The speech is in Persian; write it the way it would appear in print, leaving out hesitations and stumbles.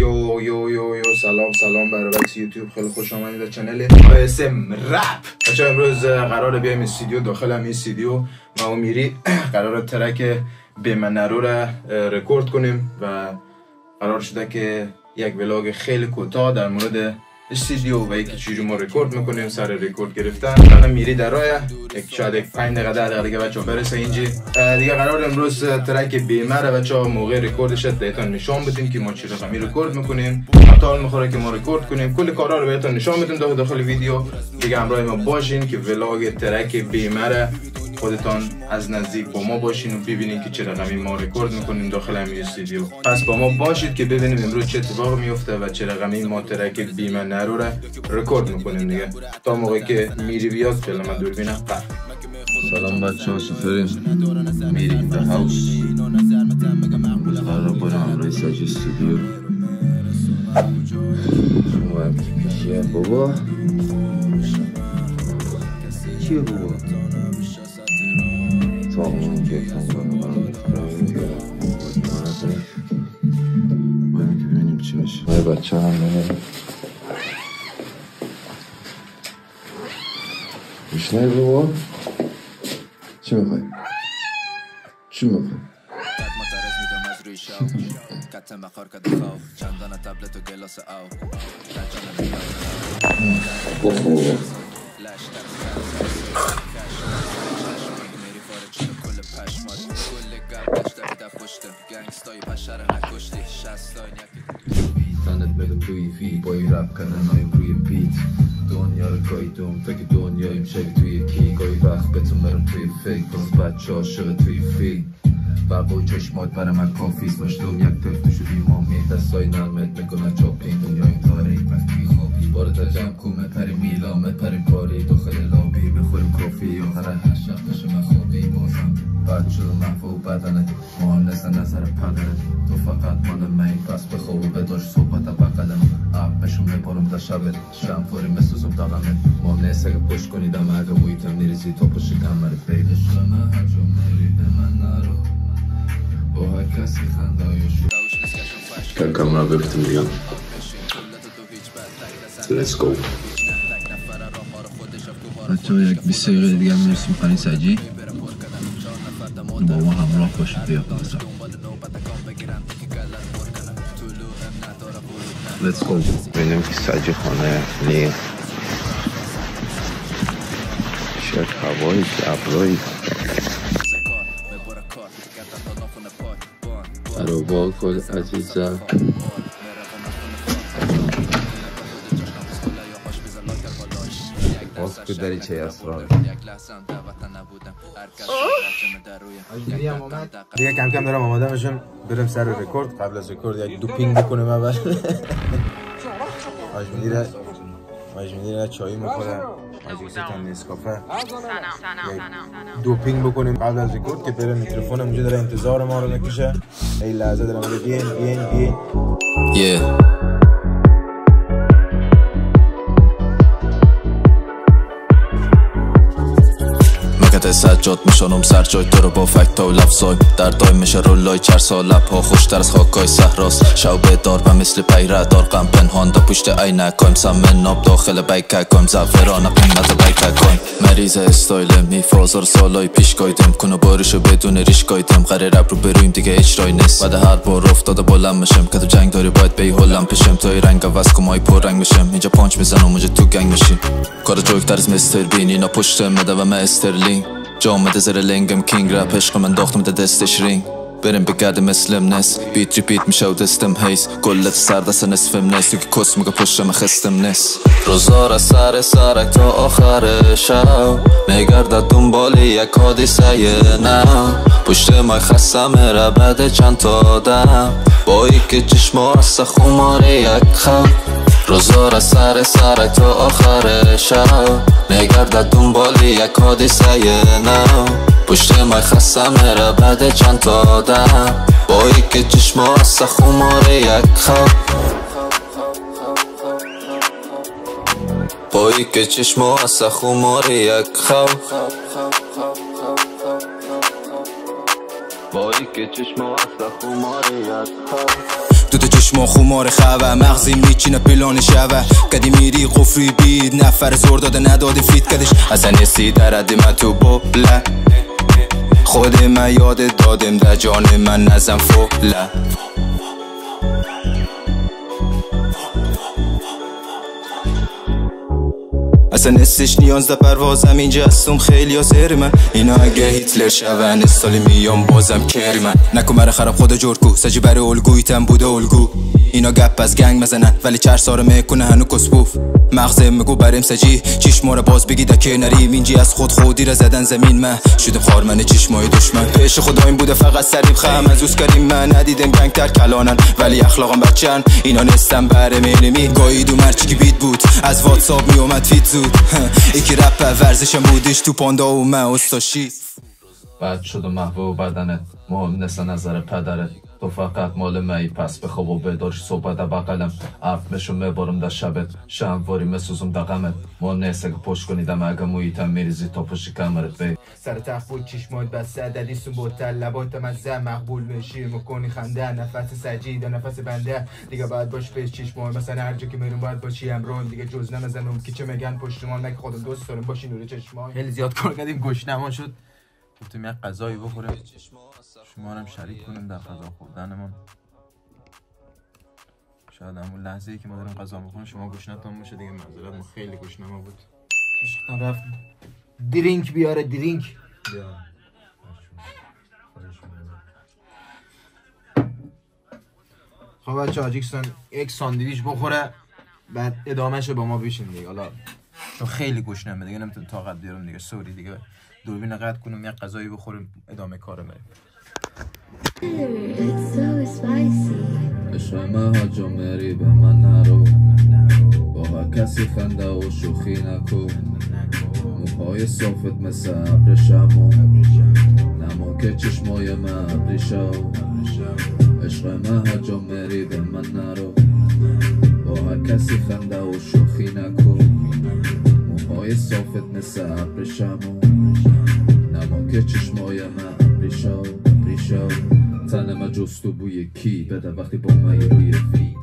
یو سلام برای بچه یوتیوب، خیلی خوش آمدید در چنل اسم رپ. بچه امروز قراره بیایم استودیو، داخل هم استودیو ما و میری قراره ترک به من نرو را رکورد کنیم و قرار شده که یک ولاگ خیلی کوتاه در مورد استودیو و اینکه چجوری ما رکورد میکنیم، سر رکورد گرفتن. الان میری در راه، شاید 5 دقیقه 10 دقیقه دیگه بچه‌ها برسه اینجا دیگه. قرار امروز ترک بیمه را بچه‌ها موقع رکوردش بهتون نشون بدیم که ما چه رقمی رکورد میکنیم، حال میخوره که ما رکورد کنیم، کل کارا رو بهتون نشون میدیم داخل ویدیو دیگه. همراه ما باشین که ولاگ ترک بیمه را خودتان از نزدیک با ما باشین و ببینید که چه رقمی ما رکورد میکنیم داخل همین استودیو. پس با ما باشید که ببینیم امروز چه اتفاق میفته و چه رقمی ما ترک بیمه نرو را رکورد میکنیم دیگه. تا موقعی که میری بیاد فعلا من دور بینم. سلام بچه‌ها، چطورین؟ میری این در هاوس قرار برم همراه ساج استودیو. چیه بابا؟ چیه بابا؟ تا اون که باید که ببینیم چی میشه. های بچه هم ببینیم میشنه بابا؟ چی میخوای؟ چی میخوای؟ بخور تنت میدم توی فیل بای رپ کردن روی بیت. دنیا رو گاییدم تا که دنیایم شبی توی کی. گاهی وقت بهتون برم توی فیک، باز بچه عاشق توی فیلم. برق و چشمات برای من کافیست. مشتم یک طرف شدی مامی، دستای نرمت میکنن چاپین. دنیای تاریک وقتی خوابی بارتا جمع کن مپری میلا مپری پاری داخل لابی. بخوریم کافی آخر هر شب بشه من خوابی بازم بد شدم محفا و بدنت مهم نست نظر پدرت. تو فقط مال من پس بخواب و بداش صحبت بقلم عب بشون میبارم در شبت شم فاری مسوزم دقمت. مهم نست اگه پشت کنیدم اگه بویتم نیریزی تا پشت کمرت بیده شما هر جا میری به من نرو با هر کسی خندایشو کن کامرا بفتیم دیگم. Let's go. بچه ها یک 20 دقیقه دیگه میرسیم خانه سجی. با ما همراه باشید بیا بازم. Let's go. ببینیم که سجی خانه نیه چه هوایی چه ابرایی. برو با کل عزیزم. باز که داری چه اسرار دیگه کم کم دارم آماده میشم برم سر رکورد. قبل از رکورد یک دوپینگ بکنم اول. ماجمیدیره چایی میخورم، ماجمیدیره نسکافه. دوپینگ بکنیم قبل از رکورد که برم. میکروفونم اونجا داره انتظار ما رو میکشه. این لحظه دارم بیاین سجاد میشانم سر جای تو رو با فکتا و لفظای در دای میشه رولای 4 سال لبها خوشتر از خاکای صحراست. شوبه دار و مثل پیره دار غم پنهان در پشت عینکایم. سمن ناب داخل بیککایم زعفران قیمت بیککایم. مریض استایل میفازار سالای پیش گایدم کنو بارشو بدون ریش گایدم. قرار رب رو برویم دیگه اجرای نیست. بعد هر بار افتاده بلند میشم که تو جنگ داری باید بی هلم پیشم. توی رنگ عوض کن مای پر رنگ میشم. اینجا پانچ میزنم اونجا تو گنگ میشی. کار جوکتر از مستر بین اینا پشت مده و من استرلینگ. جامده زیر لنگم کینگ رپ عشق من داختم ده دستش رینگ. بریم بگرده مثلم نس بیت ریپیت میشه و دستم هیس. گلت سر دست نصفم نس تو که کس میگه پشتم خستم نس. روزار از سر سرک تا آخر شب میگرده دنبال یک حادثه نه. پشت مای خستم میره بعد چند تا دم با یک چشما از خمار یک خم. روزار از سر سرک تا آخر شب میگرده دنبال یک حادثه نه. پشت مای خستم میره بعد چند تا دم با یک چشما از خمار یک خواب. با یک چشما از خمار یک خواب. با یک چشما از خمار یک خواب. چشما خمار خواه مغزی میچینه پلان شوه کدی میری قفری بید نفر زور داده نداده فیت کدش اصلا نسی درد من تو ببله خود من یاد دادم در جان من نزم فوله اصلا نستش نیاز در پروازم اینجا هستم خیلی ها زیر من اینا اگه هیتلر شون استالی میام بازم کری من نکن مرا خراب خدا جور کو سجی بره الگویتم بوده الگو اینا گپ از گنگ مزنن ولی چر ساره میکنه هنو کسبوف مغزه میگو بریم سجی چشما رو باز بگی دکه نریم اینجی از خودی را زدن زمین من شده خارمن چشمای دشمن پیش خدایم بوده فقط سریب خم از اوز کریم من ندیدم گنگ تر کلانن ولی اخلاقم بچن اینا نستم بره مینمی گاهی دو مرچی که بیت بود از واتساپ میومد فیت زود ایکی رپ ورزشم بودش تو پاندا و من استاشی بد شد و محو بدنت مهم نسا نظر پدرت تو فقط مال می پس بخواب و بدارش صحبت بقلم عرف مشو میبارم در شبت شمواری مسوزم در غمت مهم نیسته که پشت کنیدم اگه مویتم میریزی تا پشت کمرت بی سر تخت بود چشمات بسته دلیسون بوتل لبات مزه مقبول بشیر میکنی خنده نفس سجیده نفس بنده دیگه باید باش پیش چشمات مثلا هر جا که میرون باید باشی امرون دیگه جز نمزنم که چه میگن پشتمان نگه خودم دوست دارم باشی نور چشمات خیلی زیاد کار کردیم گشنمون شد گفتم یک غذایی بخوریم شما هم شریک کنیم در غذا خوردنمون شاید همون لحظه‌ای که ما داریم غذا می‌خوریم شما گشنتون باشه دیگه معذرت ما خیلی گشنمون بود عشقم رفت درینک بیاره درینک بیا خب بچه‌ها جیکسون یک ساندویچ بخوره بعد ادامه‌شو با ما بشین دیگه حالا چون خیلی گشنمه دیگه نمیتونم طاقت بیارم دیگه سوری دیگه دوربین قطع کنم یک غذایی بخوریم ادامه کار بریم عشق من ها جا مری به من نرو با هر کسی خنده و شوخی نکن موهای صافت مثل ابر شمو نما که چشمای من ابری شو عشق من ها جا مری به من نرو با هر کسی خنده و شوخی نکن موهای صافت مثل ابر شمو نما که چشمای من ابری شو تن ما جست و بوی کی بده وقتی با من روی فی